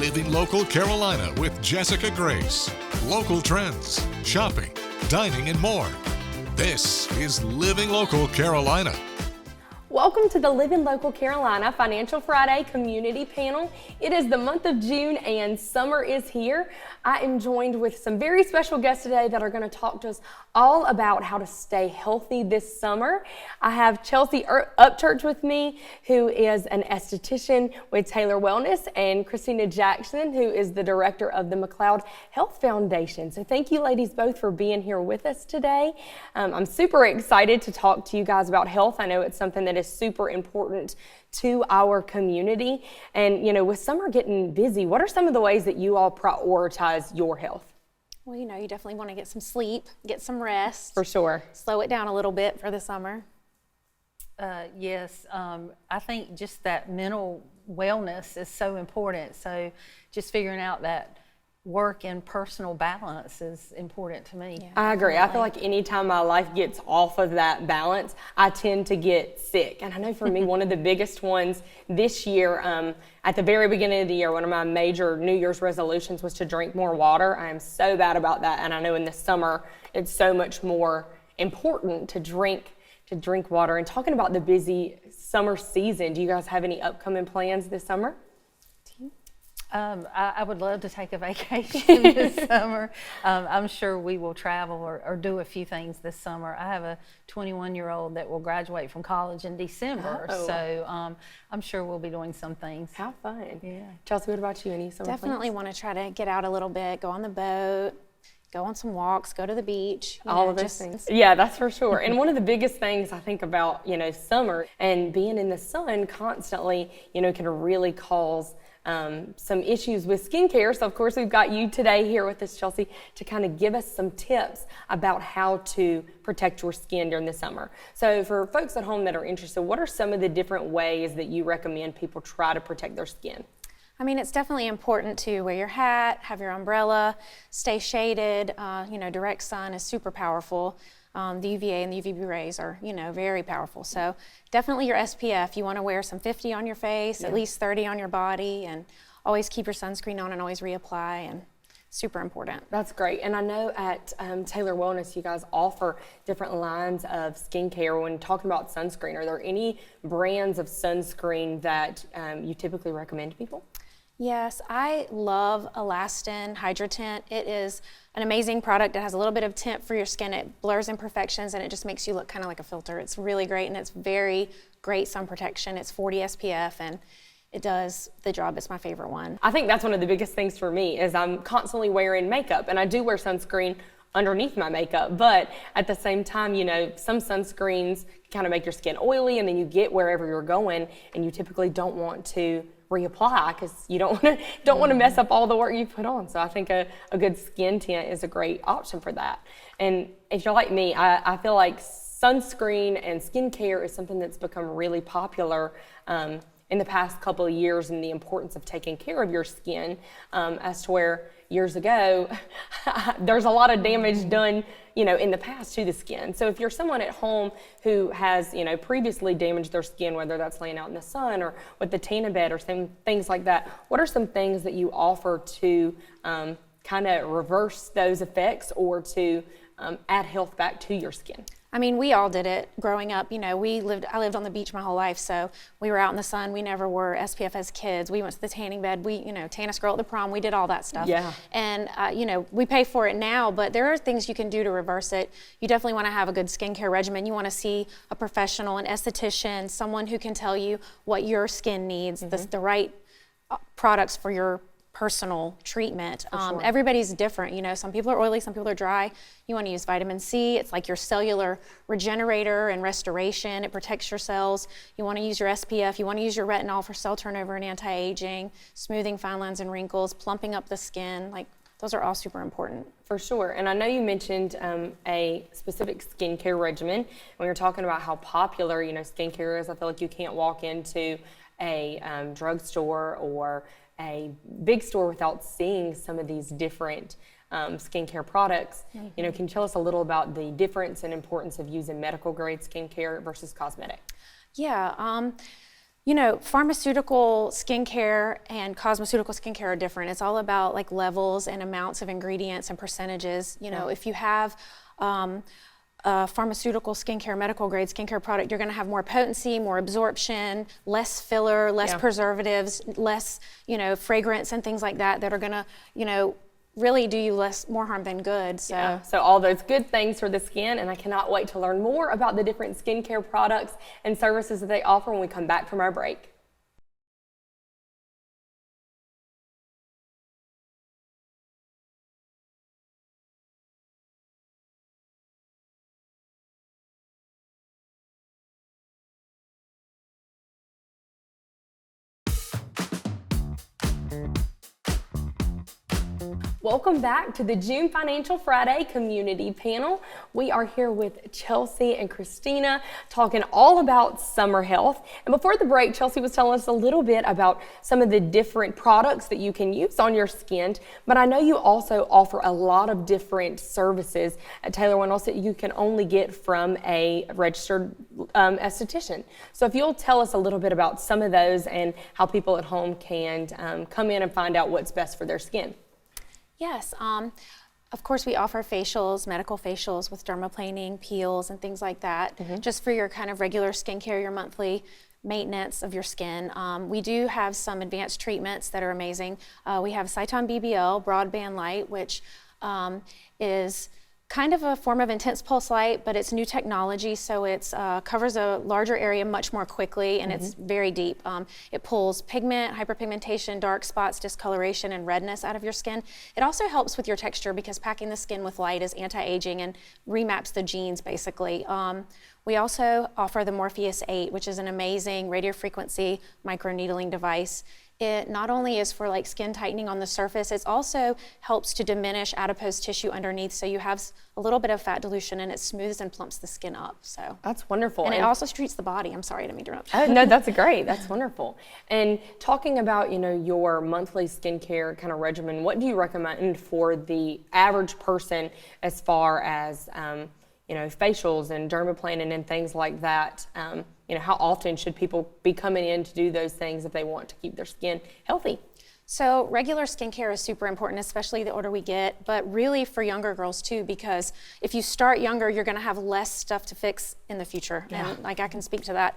Living Local Carolina with Jessica Grace. Local trends, shopping, dining, and more. This is Living Local Carolina. Welcome to the Living Local Carolina Financial Friday Community Panel. It is the month of June and summer is here. I am joined with some very special guests today that are going to talk to us all about how to stay healthy this summer. I have Chelsea Upchurch with me, who is an esthetician with Taylor Wellness, and Christina Jackson, who is the director of the McLeod Health Foundation. So thank you ladies both for being here with us today. I'm super excited to talk to you guys about health. I know it's something that is super important to our community. And, you know, with summer getting busy, what are some of the ways that you all prioritize your health? Well, you know, you definitely want to get some sleep, get some rest. For sure. Slow it down a little bit for the summer. Yes, I think just that mental wellness is so important. So just figuring out that work and personal balance is important to me. Yeah, I agree. I feel like anytime my life gets off of that balance, I tend to get sick. And I know for me, one of the biggest ones this year, at the very beginning of the year, one of my major New Year's resolutions was to drink more water. I am so bad about that. And I know in the summer, it's so much more important to drink water. And talking about the busy summer season, do you guys have any upcoming plans this summer? I would love to take a vacation this summer. I'm sure we will travel or do a few things this summer. I have a 21-year-old that will graduate from college in December, so I'm sure we'll be doing some things. How fun. Yeah. Chelsea, what about you? Any summer Definitely plans? want to try to get out a little bit, go on the boat, go on some walks, go to the beach. All of those things. Yeah, that's for sure. And one of the biggest things I think about, you know, summer and being in the sun constantly, you know, can really cause some issues with skincare. So of course we've got you today here with us, Chelsea, to kind of give us some tips about how to protect your skin during the summer. So for folks at home that are interested, what are some of the different ways that you recommend people try to protect their skin? I mean, it's definitely important to wear your hat, have your umbrella, stay shaded. You know, direct sun is super powerful. The UVA and the UVB rays are, you know, very powerful. So definitely your SPF. You want to wear some 50 on your face, at least 30 on your body, and always keep your sunscreen on and always reapply, and super important. That's great. And I know at Taylor Wellness, you guys offer different lines of skincare. When talking about sunscreen, are there any brands of sunscreen that you typically recommend to people? Yes, I love Alastin Hydra Tint. It is an amazing product. It has a little bit of tint for your skin. It blurs imperfections and it just makes you look kind of like a filter. It's really great and it's very great sun protection. It's 40 SPF and it does the job. It's my favorite one. I think that's one of the biggest things for me is I'm constantly wearing makeup, and I do wear sunscreen underneath my makeup, but at the same time, you know, some sunscreens kind of make your skin oily and then you get wherever you're going and you typically don't want to reapply because you don't want to mess up all the work you put on. So I think a good skin tint is a great option for that. And if you're like me, I feel like sunscreen and skincare is something that's become really popular in the past couple of years, and the importance of taking care of your skin, as to where years ago there's a lot of damage done, you know, in the past to the skin. So if you're someone at home who has, you know, previously damaged their skin, whether that's laying out in the sun or with the tanning bed or some things like that, what are some things that you offer to kind of reverse those effects or to add health back to your skin? I mean, we all did it growing up. You know, I lived on the beach my whole life, so we were out in the sun. We never wore SPF as kids. We went to the tanning bed. We, you know, tan us girl at the prom. We did all that stuff. Yeah. And, you know, we pay for it now, but there are things you can do to reverse it. You definitely want to have a good skincare regimen. You want to see a professional, an esthetician, someone who can tell you what your skin needs, the right products for your personal treatment. Sure. Everybody's different, you know, some people are oily, some people are dry. You want to use vitamin C. It's like your cellular regenerator and restoration. It protects your cells. You want to use your SPF. You want to use your retinol for cell turnover and anti-aging, smoothing fine lines and wrinkles, plumping up the skin. Like, those are all super important. For sure. And I know you mentioned a specific skincare regimen. When you're talking about how popular, you know, skincare is, I feel like you can't walk into a drugstore or a big store without seeing some of these different skincare products. You know, can you tell us a little about the difference and importance of using medical grade skincare versus cosmetic? Yeah, You know, pharmaceutical skincare and cosmeceutical skincare are different. It's all about like levels and amounts of ingredients and percentages. You know, if you have a pharmaceutical skincare, medical grade skincare product, you're going to have more potency, more absorption, less filler, less preservatives, less, you know, fragrance and things like that that are going to, you know, really do you more harm than good. So. So all those good things for the skin, and I cannot wait to learn more about the different skincare products and services that they offer when we come back from our break. Welcome back to the June Financial Friday Community Panel. We are here with Chelsea and Christina talking all about summer health. And before the break, Chelsea was telling us a little bit about some of the different products that you can use on your skin, but I know you also offer a lot of different services at Taylor Windels that you can only get from a registered esthetician. So if you'll tell us a little bit about some of those and how people at home can come in and find out what's best for their skin. Yes, of course we offer facials, medical facials with dermaplaning, peels, and things like that, just for your kind of regular skincare, your monthly maintenance of your skin. We do have some advanced treatments that are amazing. We have Cyton BBL, Broadband Light, which is kind of a form of intense pulse light, but it's new technology, so it covers a larger area much more quickly, and it's very deep. It pulls pigment, hyperpigmentation, dark spots, discoloration, and redness out of your skin. It also helps with your texture because packing the skin with light is anti-aging and remaps the genes, basically. We also offer the Morpheus 8, which is an amazing radiofrequency microneedling device. It not only is for like skin tightening on the surface, it also helps to diminish adipose tissue underneath, so you have a little bit of fat dilution, and it smooths and plumps the skin up. So that's wonderful. And it also treats the body. I'm sorry, I didn't mean to interrupt. Oh, no, that's great. That's wonderful. And talking about, you know, your monthly skincare kind of regimen, what do you recommend for the average person as far as, you know, facials and dermaplaning and things like that? You know, how often should people be coming in to do those things if they want to keep their skin healthy? So regular skincare is super important, especially the older we get, but really for younger girls too, because if you start younger, you're gonna have less stuff to fix in the future. And like I can speak to that.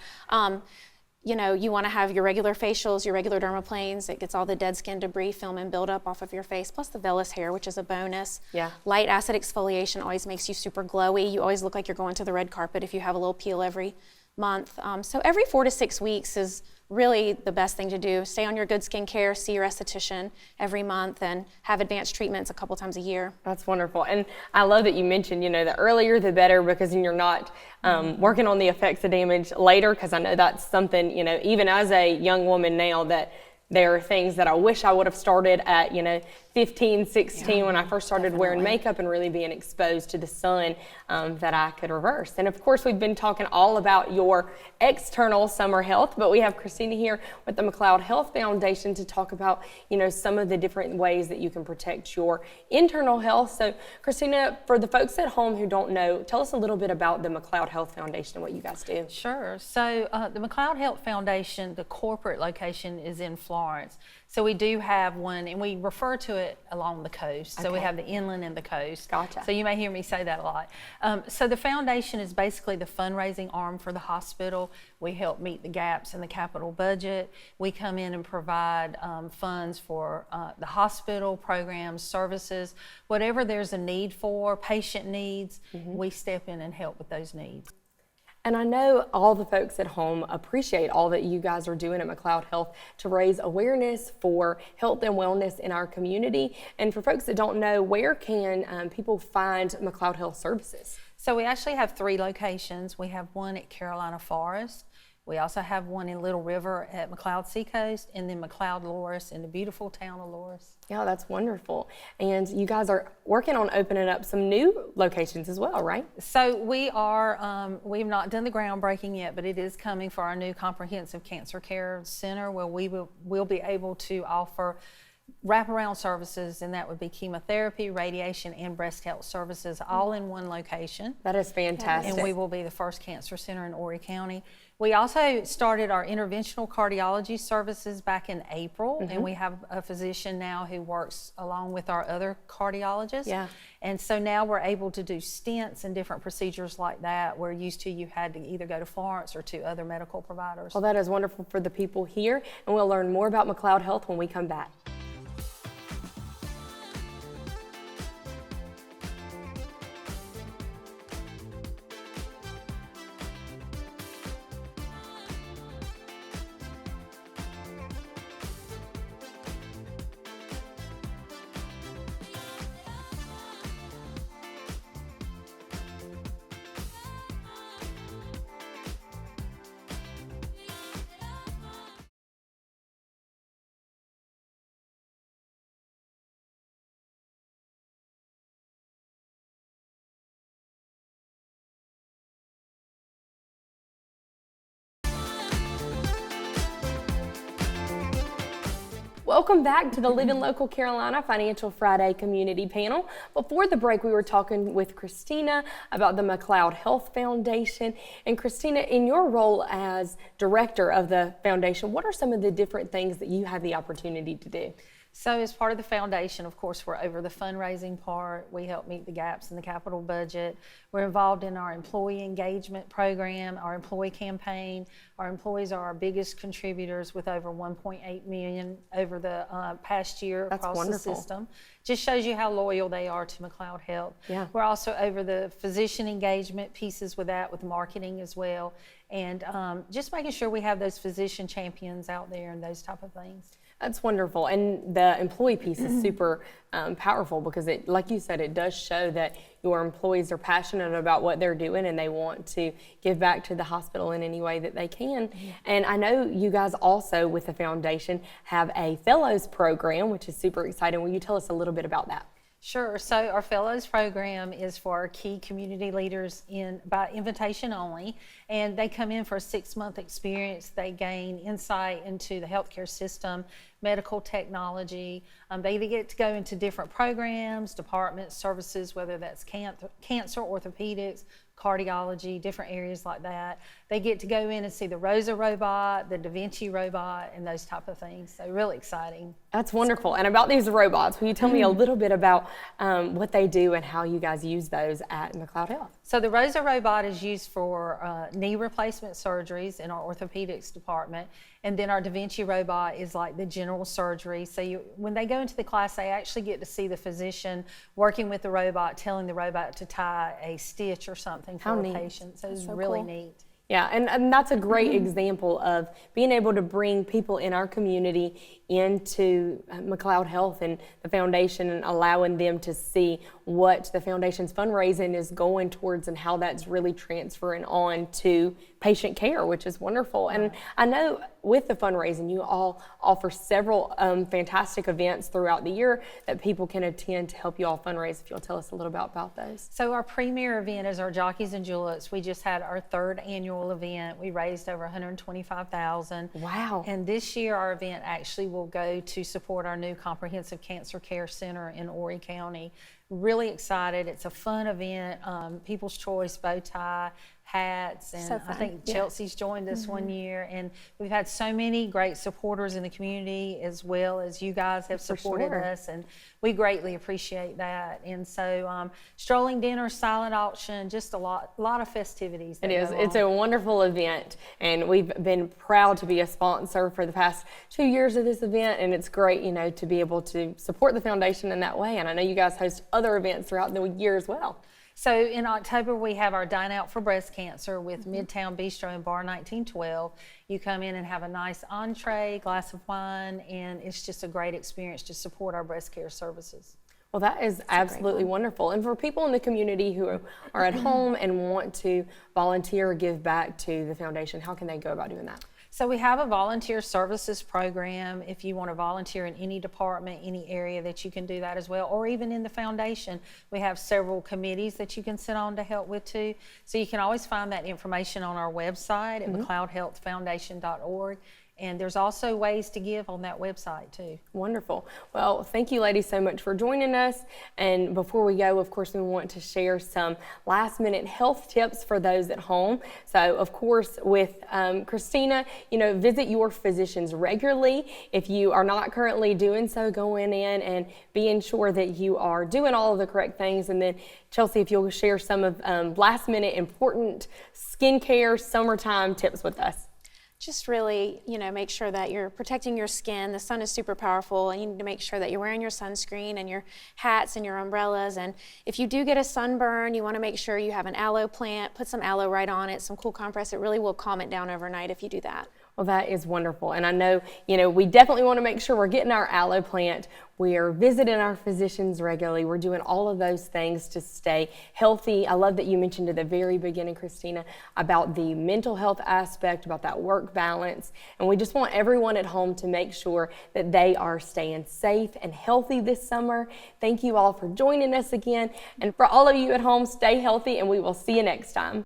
You know, you wanna have your regular facials, your regular dermaplanes. It gets all the dead skin debris, film, and buildup off of your face, plus the vellus hair, which is a bonus. Light acid exfoliation always makes you super glowy. You always look like you're going to the red carpet if you have a little peel every month. So every 4 to 6 weeks is really the best thing to do. Stay on your good skincare, see your esthetician every month, and have advanced treatments a couple times a year. That's wonderful. And I love that you mentioned, you know, the earlier the better, because then you're not working on the effects of damage later, because I know that's something, you know, even as a young woman now, that there are things that I wish I would have started at, you know, 15, 16 when I first started wearing makeup and really being exposed to the sun, that I could reverse. And of course, we've been talking all about your external summer health, but we have Christina here with the McLeod Health Foundation to talk about, you know, some of the different ways that you can protect your internal health. So Christina, for the folks at home who don't know, tell us a little bit about the McLeod Health Foundation and what you guys do. Sure. So the McLeod Health Foundation, the corporate location is in Florence. So we do have one, and we refer to it along the coast. So we have the inland and the coast. Gotcha. So you may hear me say that a lot. So the foundation is basically the fundraising arm for the hospital. We help meet the gaps in the capital budget. We come in and provide funds for the hospital programs, services, whatever there's a need for, patient needs, we step in and help with those needs. And I know all the folks at home appreciate all that you guys are doing at McLeod Health to raise awareness for health and wellness in our community. And for folks that don't know, where can people find McLeod Health services? So we actually have 3 locations. We have one at Carolina Forest. We also have one in Little River at McLeod Seacoast, and then McLeod Loris in the beautiful town of Loris. Yeah, that's wonderful. And you guys are working on opening up some new locations as well, right? So we are, we've not done the groundbreaking yet, but it is coming for our new comprehensive cancer care center, where we'll be able to offer wraparound services, and that would be chemotherapy, radiation, and breast health services all in one location. That is fantastic. And we will be the first cancer center in Horry County. We also started our interventional cardiology services back in April, and we have a physician now who works along with our other cardiologists. Yeah. And so now we're able to do stents and different procedures like that, where used to you had to either go to Florence or to other medical providers. Well, that is wonderful for the people here, and we'll learn more about McLeod Health when we come back. Welcome back to the Living Local Carolina Financial Friday Community Panel. Before the break, we were talking with Christina about the McLeod Health Foundation. And Christina, in your role as director of the foundation, what are some of the different things that you have the opportunity to do? So as part of the foundation, of course, we're over the fundraising part. We help meet the gaps in the capital budget. We're involved in our employee engagement program, our employee campaign. Our employees are our biggest contributors with over 1.8 million over the past year across wonderful. the system. Just shows you how loyal they are to McLeod Health. Yeah. We're also over the physician engagement pieces with that, with marketing as well. And just making sure we have those physician champions out there and those type of things. That's wonderful. And the employee piece is super powerful because it, like you said, it does show that your employees are passionate about what they're doing and they want to give back to the hospital in any way that they can. And I know you guys also with the foundation have a fellows program, which is super exciting. Will you tell us a little bit about that? Sure. So our Fellows program is for our key community leaders by invitation only, and they come in for a 6-month experience. They gain insight into the healthcare system, medical technology. They get to go into different programs, departments, services, whether that's cancer, orthopedics, cardiology, different areas like that. They get to go in and see the ROSA robot, the Da Vinci robot, and those type of things. So really exciting. That's wonderful. And about these robots, will you tell me a little bit about what they do and how you guys use those at McLeod Health? So the ROSA robot is used for knee replacement surgeries in our orthopedics department. And then our Da Vinci robot is like the general surgery. So when they go into the class, they actually get to see the physician working with the robot, telling the robot to tie a stitch or something for a patient. So it's really neat. Yeah, and that's a great example of being able to bring people in our community into McLeod Health and the foundation and allowing them to see what the foundation's fundraising is going towards and how that's really transferring on to patient care, which is wonderful. And I know with the fundraising, you all offer several fantastic events throughout the year that people can attend to help you all fundraise. If you'll tell us a little bit about those. So our premier event is our Jockeys and Juleps. We just had our 3rd annual event. We raised over $125,000. Wow. And this year our event actually will go to support our new comprehensive cancer care center in Horry County. Really excited. It's a fun event. People's Choice, bow tie, hats, and I think Chelsea's joined us one year, and we've had so many great supporters in the community as well as you guys have supported us, and we greatly appreciate that. And so strolling dinner, silent auction, just a lot of festivities. It is. It's a wonderful event, and we've been proud to be a sponsor for the past 2 years of this event, and it's great, you know, to be able to support the foundation in that way. And I know you guys host other events throughout the year as well. So in October, we have our Dine Out for Breast Cancer with Midtown Bistro and Bar 1912. You come in and have a nice entree, glass of wine, and it's just a great experience to support our breast care services. Well, that is absolutely wonderful. And for people in the community who are at home and want to volunteer or give back to the foundation, how can they go about doing that? So we have a volunteer services program. If you want to volunteer in any department, any area, that you can do that as well, or even in the foundation. We have several committees that you can sit on to help with too. So you can always find that information on our website at McLeodHealthFoundation.org. And there's also ways to give on that website too. Wonderful. Well, thank you ladies so much for joining us. And before we go, of course, we want to share some last minute health tips for those at home. So of course, with Christina, visit your physicians regularly. If you are not currently doing so, going in and being sure that you are doing all of the correct things. And then Chelsea, if you'll share some of last minute important skincare summertime tips with us. Just really, make sure that you're protecting your skin. The sun is super powerful, and you need to make sure that you're wearing your sunscreen and your hats and your umbrellas. And if you do get a sunburn, you want to make sure you have an aloe plant, put some aloe right on it, some cool compress. It really will calm it down overnight if you do that. Well, that is wonderful. And I know, we definitely want to make sure we're getting our aloe plant. We are visiting our physicians regularly. We're doing all of those things to stay healthy. I love that you mentioned at the very beginning, Christina, about the mental health aspect, about that work balance. And we just want everyone at home to make sure that they are staying safe and healthy this summer. Thank you all for joining us again. And for all of you at home, stay healthy, and we will see you next time.